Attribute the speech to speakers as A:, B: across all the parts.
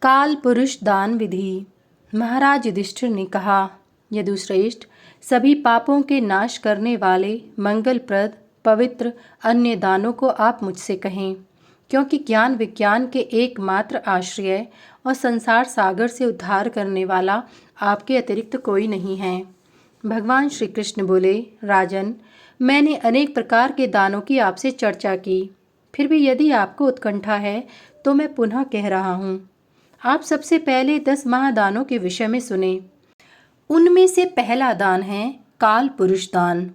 A: काल पुरुष दान विधि। महाराज युधिष्ठिर ने कहा, यदुश्रेष्ठ, सभी पापों के नाश करने वाले मंगलप्रद पवित्र अन्य दानों को आप मुझसे कहें, क्योंकि ज्ञान विज्ञान के एकमात्र आश्रय और संसार सागर से उद्धार करने वाला आपके अतिरिक्त कोई नहीं है। भगवान श्री कृष्ण बोले, राजन, मैंने अनेक प्रकार के दानों की आपसे चर्चा की, फिर भी यदि आपको उत्कंठा है तो मैं पुनः कह रहा हूँ। आप सबसे पहले 10 महादानों के विषय में सुने। उनमें से पहला दान है काल पुरुष दान,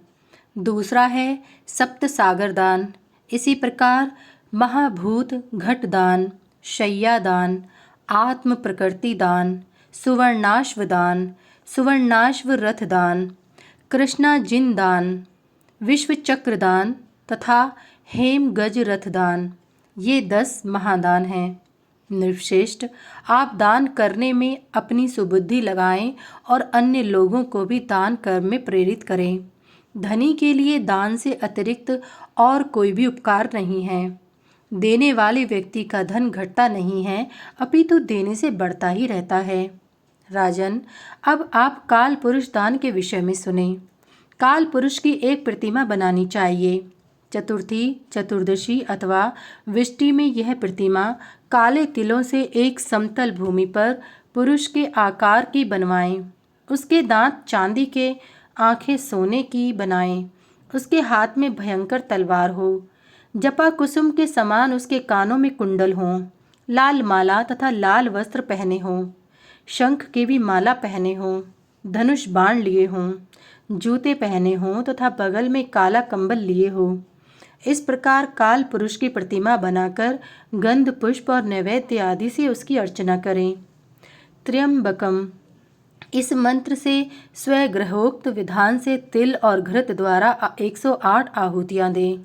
A: दूसरा है सप्त सागर दान, इसी प्रकार महाभूत घट दान, शय्या दान, आत्म प्रकृति दान, सुवर्णाश्व दान, सुवर्णाश्व रथ दान, कृष्णा जिन दान, विश्व चक्र दान तथा हेम गज रथ दान। ये 10 महादान हैं। नृश्रेष्ठ, आप दान करने में अपनी सुबुद्धि लगाएं और अन्य लोगों को भी दान कर्म में प्रेरित करें। धनी के लिए दान से अतिरिक्त और कोई भी उपकार नहीं है। देने वाले व्यक्ति का धन घटता नहीं है, अपितु देने से बढ़ता ही रहता है। राजन, अब आप काल पुरुष दान के विषय में सुने। काल पुरुष की एक प्रतिमा बनानी चाहिए। चतुर्थी, चतुर्दशी अथवा विष्टि में यह प्रतिमा काले तिलों से एक समतल भूमि पर पुरुष के आकार की बनवाएं। उसके दांत चांदी के, आंखें सोने की बनाएं। उसके हाथ में भयंकर तलवार हो, जपा कुसुम के समान उसके कानों में कुंडल हों, लाल माला तथा लाल वस्त्र पहने हों, शंख की भी माला पहने हों, धनुष बाण लिए हों, जूते पहने हों तथा बगल में काला कंबल लिए हो। इस प्रकार काल पुरुष की प्रतिमा बनाकर गंध पुष्प और नैवेद्य आदि से उसकी अर्चना करें। त्र्यंबकम, इस मंत्र से स्वग्रहोक्त विधान से तिल और घृत द्वारा 108 आहुतियां दें।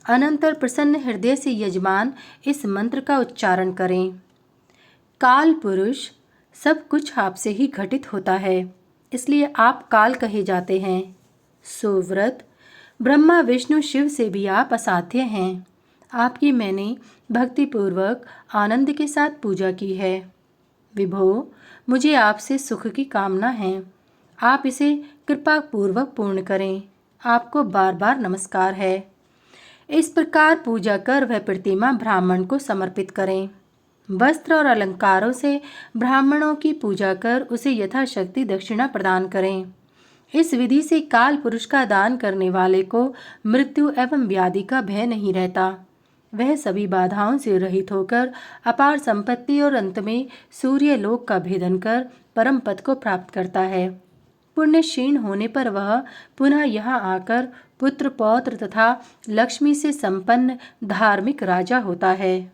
A: अनंतर प्रसन्न हृदय से यजमान इस मंत्र का उच्चारण करें। काल पुरुष सब कुछ आपसे ही घटित होता है, इसलिए आप काल कहे जाते हैं। सुव्रत, ब्रह्मा विष्णु शिव से भी आप असाध्य हैं। आपकी मैंने भक्तिपूर्वक आनंद के साथ पूजा की है। विभो, मुझे आपसे सुख की कामना है, आप इसे कृपा पूर्वक पूर्ण करें। आपको बार बार नमस्कार है। इस प्रकार पूजा कर वह प्रतिमा ब्राह्मण को समर्पित करें। वस्त्र और अलंकारों से ब्राह्मणों की पूजा कर उसे यथाशक्ति दक्षिणा प्रदान करें। इस विधि से काल पुरुष का दान करने वाले को मृत्यु एवं व्याधि का भय नहीं रहता। वह सभी बाधाओं से रहित होकर अपार संपत्ति और अंत में सूर्य लोक का भेदन कर परम पद को प्राप्त करता है। पुण्य क्षीण होने पर वह पुनः यहाँ आकर पुत्र पौत्र तथा लक्ष्मी से संपन्न धार्मिक राजा होता है।